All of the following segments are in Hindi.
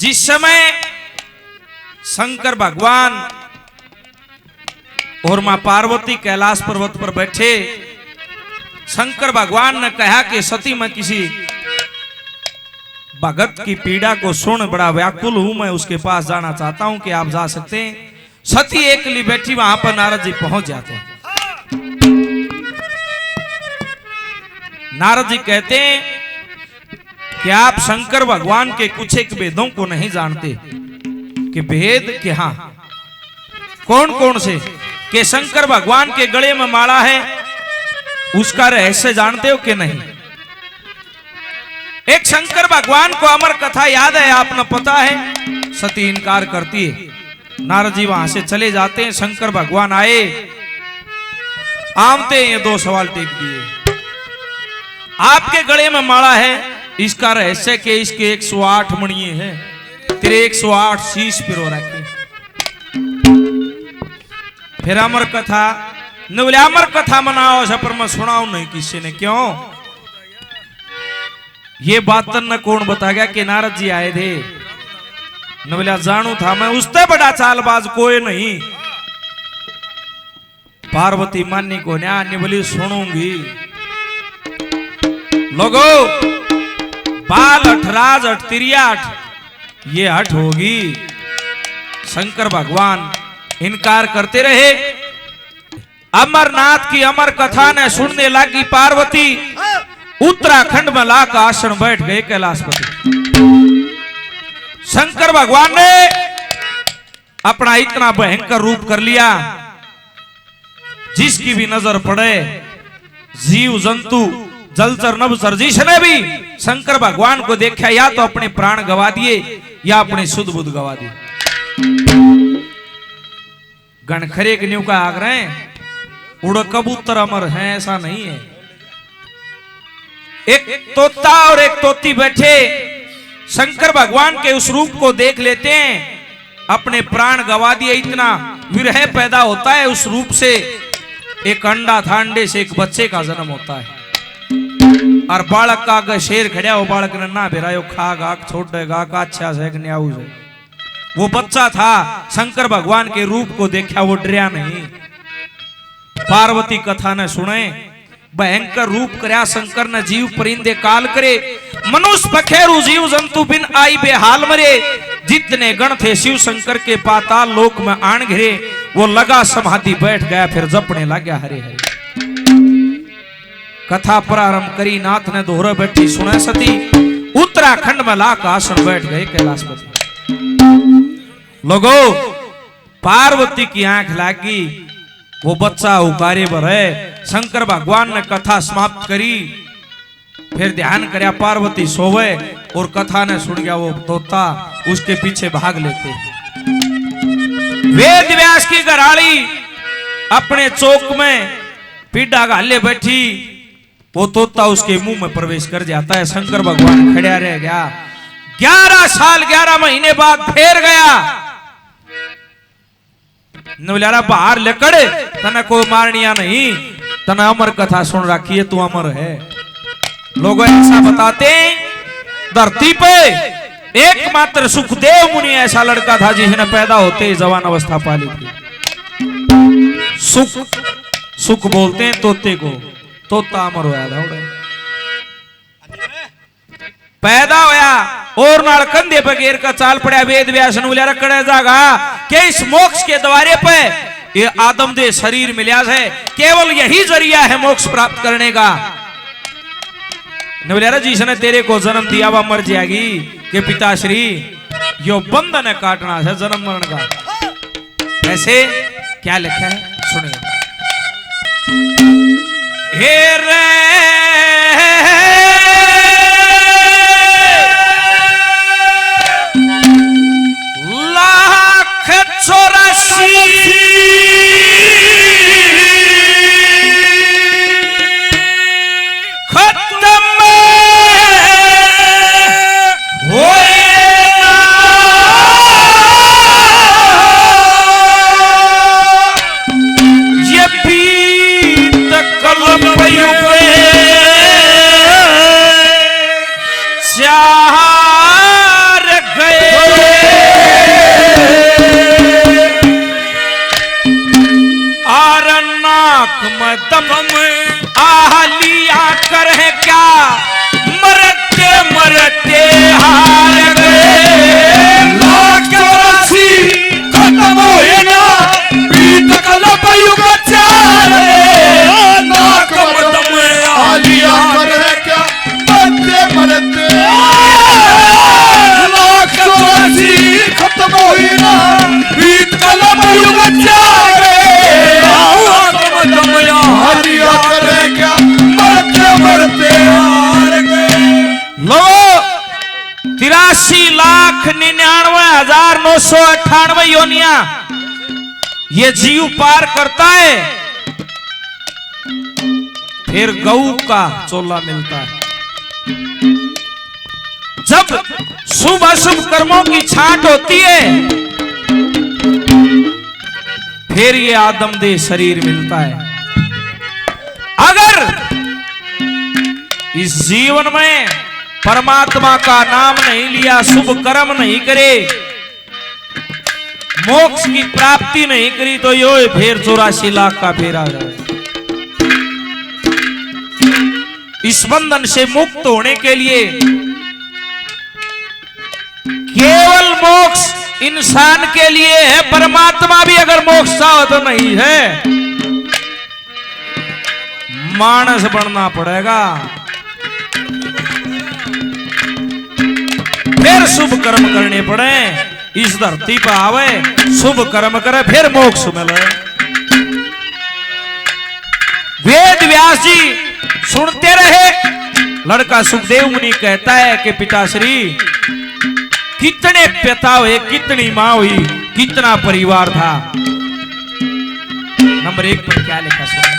जिस समय शंकर भगवान और मां पार्वती कैलाश पर्वत पर बैठे, शंकर भगवान ने कहा कि सती मैं किसी भगत की पीड़ा को सुन बड़ा व्याकुल हूं, मैं उसके पास जाना चाहता हूं कि आप जा सकते हैं। सती एकली बैठी, वहां पर नारद जी पहुंच जाते हैं। नारद जी कहते हैं कि आप शंकर भगवान के कुछ एक वेदों को नहीं जानते। कि भेद के हाँ कौन कौन से? कि शंकर भगवान के गले में माला है, उसका रहस्य जानते हो कि नहीं? एक शंकर भगवान को अमर कथा याद है, आपने पता है? सती इनकार करती है। नारद जी वहां से चले जाते हैं। शंकर भगवान आए, आमते ये दो सवाल टेक दिए। आपके गले में माला है, इसका रहस्य कि इसके 108 मणिये हैं, तेरे 108 शीश पिरो रखे। फिर अमर कथा न बोले अमर कथा मनाओ, पर मैं सुनाऊ नहीं किसी ने। क्यों? ये बात न कौन बता गया कि नारद जी आए थे? न बोले जानू था मैं, उससे बड़ा चालबाज कोई नहीं। पार्वती माननी को न्याय बोली सुनूंगी। लोगो बाल 8 राज 8 तिरिया 8 ये 8 होगी। शंकर भगवान इनकार करते रहे। अमरनाथ की अमर कथा ने सुनने लगी पार्वती। उत्तराखंड में लाकर आसन बैठ गए कैलाशपति। शंकर भगवान ने अपना इतना भयंकर रूप कर लिया, जिसकी भी नजर पड़े जीव जंतु जलचर नभचर जिसने भी शंकर भगवान को देखा, या तो अपने प्राण गवा दिए या अपने शुद्ध बुद्ध गवा दिए। गणखरे के न्यू का आग्रह उड़ कबूतर अमर है, ऐसा नहीं है। एक तोता और एक तोती बैठे शंकर भगवान के उस रूप को देख लेते हैं, अपने प्राण गवा दिए। इतना विरह पैदा होता है उस रूप से। एक अंडा था, अंडे से एक बच्चे का जन्म होता है। और बालक का अगर शेर खड़ा हो, बालक ने ना बेरायो खागा छोड़ेगा का अच्छा से न्याऊ से। वो बच्चा था, शंकर भगवान के रूप को देखा, वो डरिया नहीं। पार्वती कथा ने सुने, भयंकर रूप करया शंकर ने। जीव परिंदे काल करे, मनुष्य पखेरु जीव जंतु बिन आई बेहाल मरे। जितने गण थे शिव शंकर के पाताल लोक में आन घिरे। वो लगा समाधि बैठ गया, फिर जपने लग गया हरे हरे। कथा प्रारंभ करी, नाथ ने दोहरे बैठी सुने सती। उत्तराखंड में लाकर आसन बैठ गए कैलाशपति। लोगो पार्वती की आंख लागी, वो बच्चा उकारे पर है। शंकर भगवान ने कथा समाप्त करी, फिर ध्यान करया पार्वती सोवे, और कथा ने सुन गया वो तोता, उसके पीछे भाग लेते। वेद व्यास की घराड़ी अपने चौक में पीड़ा गाले बैठी, वो तोता उसके मुंह में प्रवेश कर जाता है। शंकर भगवान खड़ा रह गया। 11 साल 11 महीने बाद फिर गया। नवलारा बाहर लकड़े, तना कोई मारनिया नहीं, तना अमर कथा सुन रखी है, तू अमर है। लोग ऐसा बताते, धरती पे एकमात्र सुखदेव मुनि ऐसा लड़का था जिसने पैदा होते ही जवान अवस्था पाली थी। सुख बोलते हैं तोते को, तोता अमर होया था। पैदा होया और नाल कंधे पे घेर का चाल पड़ा। वेद व्यास ने रखड़े जागा कि इस मोक्ष के द्वारे पे ये आदम दे शरीर मिला है, केवल यही जरिया है मोक्ष प्राप्त करने का। बोलिया जिसने तेरे को जन्म दिया वह मर जाएगी कि पिताश्री यो बंधन है काटना है जन्म मरण का। ऐसे क्या लिखा है सुनिए। हे रे लाख 84 ये बीत कलम युग 998 योनियां ये जीव पार करता है, फिर गऊ का चोला मिलता है। जब शुभ अशुभ कर्मों की छांट होती है, फिर ये आदमदेह शरीर मिलता है। अगर इस जीवन में परमात्मा का नाम नहीं लिया, शुभ कर्म नहीं करे, मोक्ष की प्राप्ति नहीं करी, तो यो फिर 84 लाख का फेरा है। इस बंधन से मुक्त होने के लिए केवल मोक्ष इंसान के लिए है, परमात्मा भी अगर मोक्ष चाहो तो नहीं है, मानस बनना पड़ेगा, फिर शुभ कर्म करने पड़े, इस धरती पर आवे, शुभ कर्म करे, फिर मोक्ष मिले। वेद व्यास जी सुनते रहे। लड़का सुखदेव मुनि कहता है कि पिताश्री, कितने पिता हुए, कितनी मां हुई, कितना परिवार था। नंबर 1 पर क्या लिखा सुनिए।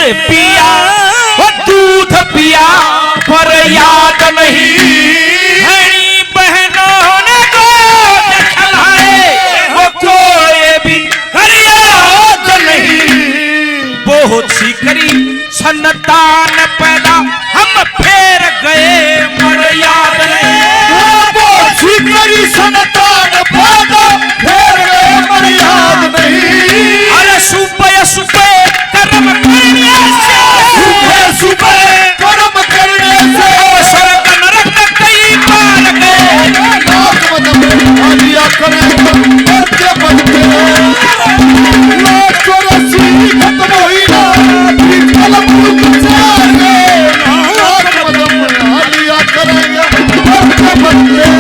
पिया वो दूध पिया पर याद नहीं, हरी बहनों ने गोद खिलाए वो कोई भी याद नहीं। बहुत सी करी संतान पैदा हम फेर गए मर याद नहीं। बहुत सी करी संतान पैदा फेर गए मर याद नहीं। अरे सुबह सुबह कर्म करने से, सुबह कर्म करने से स्वर्ग नरक कई बार गए। बढ़ते बढ़ते खत्म हुई ना, बढ़ते बढ़ते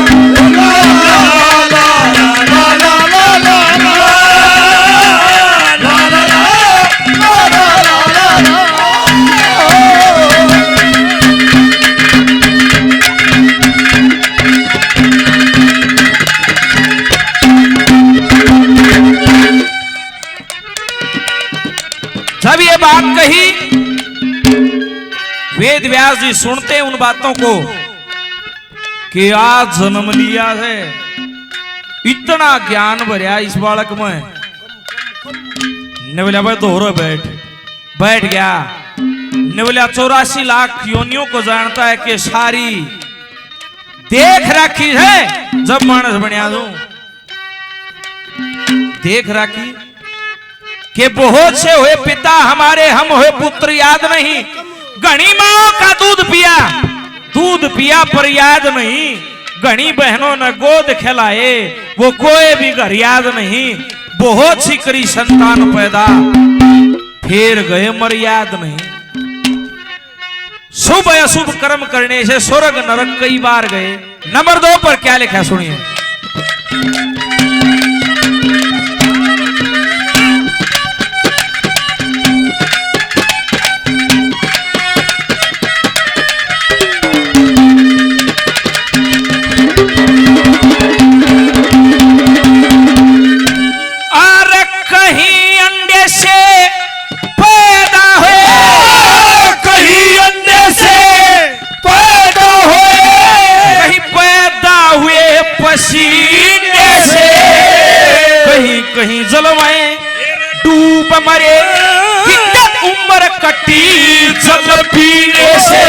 जब ये बात कही, वेद व्यास जी सुनते उन बातों को कि आज जन्म लिया है, इतना ज्ञान भरिया इस बालक में। ने बोला भाई दोहरो बैठ गया। ने बोला 84 लाख योनियों को जानता है कि सारी देख रखी है। जब मानस बनिया दूं देख रखी कि बहुत से हुए पिता हमारे, हम हुए पुत्र याद नहीं। घनी माओ का दूध पिया पर याद नहीं। घनी बहनों ने गोद खिलाए वो कोई भी घर याद नहीं। बहुत सी करी संतान पैदा फिर गए मर याद नहीं। शुभ अशुभ कर्म करने से स्वर्ग नरक कई बार गए। नंबर 2 पर क्या लिखा सुनिए। कहीं जलवाए डूब मरे, उम्र कटी जल पीने से।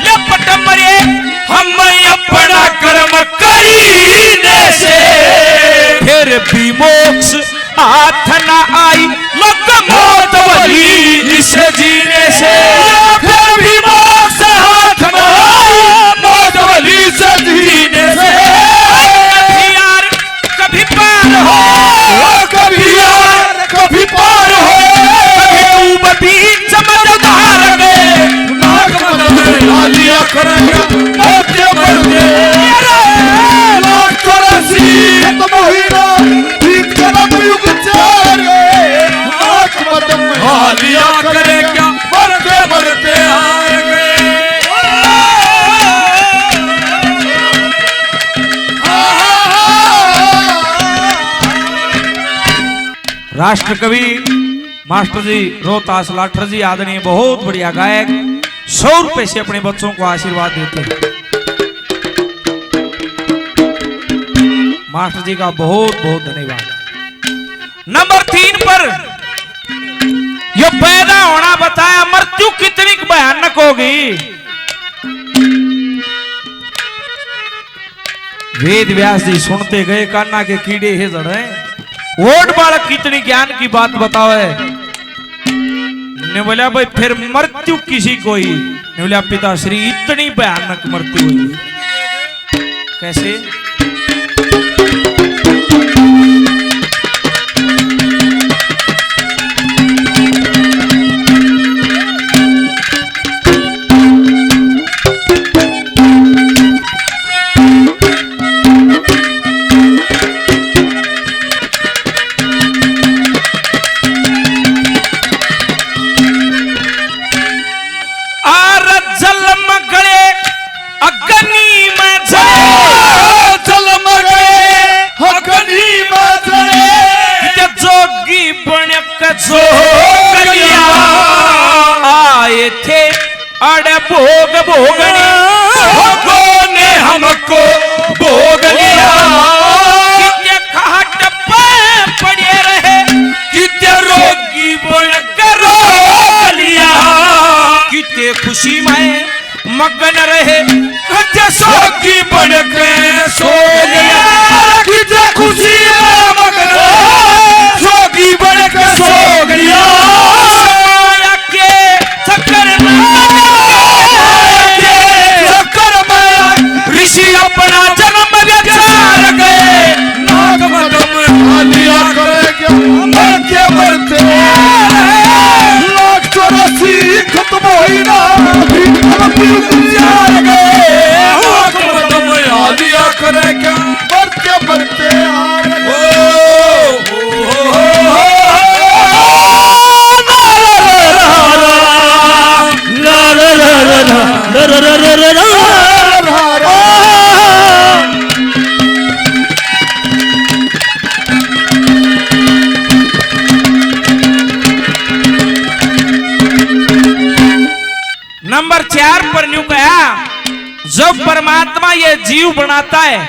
लपट मरे हम अपना कर्म करीने से। फिर भी मोक्ष हाथ न आई लोग मौत वही इसे जीने से। फिर भी मोक्ष हाथ न आई मौत वही से जीने से। राष्ट्र कवि मास्टर जी रोहतास लाठर जी आदरणीय बहुत बढ़िया गायक 100 रुपए से अपने बच्चों को आशीर्वाद देते हैं। मास्टर जी का बहुत बहुत धन्यवाद। नंबर 3 पर यो पैदा होना बताया, मृत्यु कितनी भयानक होगी। वेद व्यास जी सुनते गए, कान्ना के कीड़े हे जड़े, वोट बालक कितनी ज्ञान की बात बतावे। ने बोला भाई फिर मृत्यु किसी को ही, ने बोला पिताश्री इतनी भयानक मृत्यु हुई कैसे। आए थे अड़ भोग भोगनी भोगों ने हमको भोग लिया। कितने खाट पे पड़े रहे, कितने रोगी बनकर रोग लिया। कितने खुशी में मगन रहे, कितने सोगी बनकर सो लिया। कितने खुशी में मगन सोगी बनकर सो लिया। अपना जन्म विचार गए, नाग मदम लिया करे क्या मर के मरते। लाख 84 खत्म हुई ना, विचार गए, नाग मदम लिया करे क्या मर के मरते। नंबर 4 पर न्यू कहा, जब परमात्मा ये जीव बनाता है,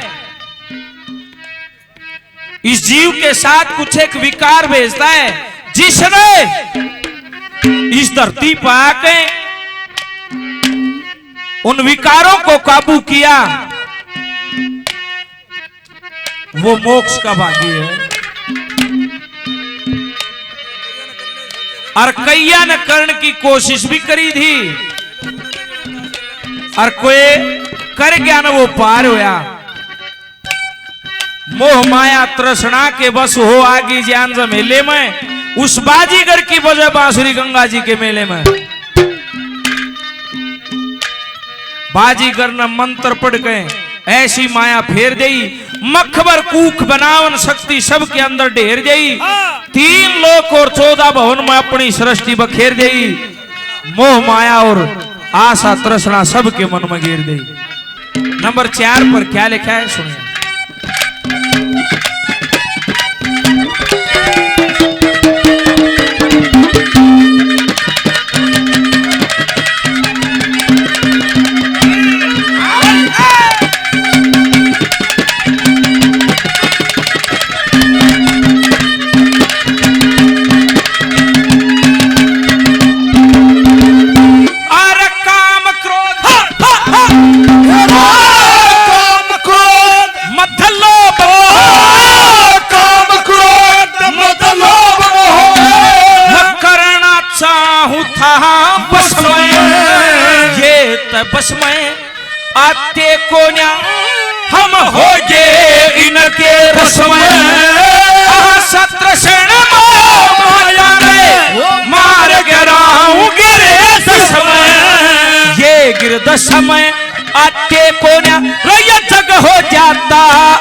इस जीव के साथ कुछ एक विकार भेजता है, जिसने इस धरती पर आके उन विकारों को काबू किया, वो मोक्ष का भागी है। और कैया ने करने की कोशिश भी करी थी, और कोई कर गया ना वो पार होया। मोह माया तृष्णा के बस हो आगी जान मेले में, उस बाजीगर की वजह बांसुरी गंगा जी के मेले में। बाजीगर ने मंत्र पढ़ गए, ऐसी माया फेर देई, मखबर कूख बनावन शक्ति सबके अंदर ढेर देई। 3 लोक और 14 भवन में अपनी सृष्टि बखेर देई। मोह माया और आशा तृष्णा सबके मन में घेर देई। नंबर 4 पर क्या लिखा है सुनिए। बस में आते को न्या हम हो गए इनके रस में। सत्र माया में मार गिराऊं गिरे दस में। ये गिर दस में आते को न्या जग हो जाता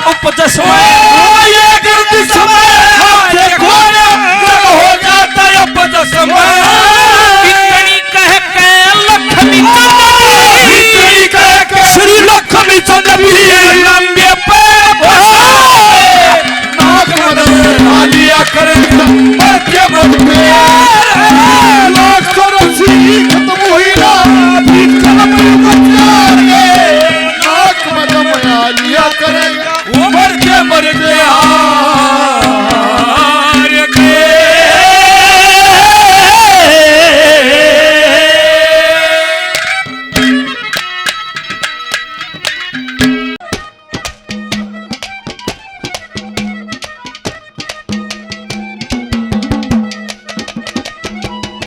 उपदस में।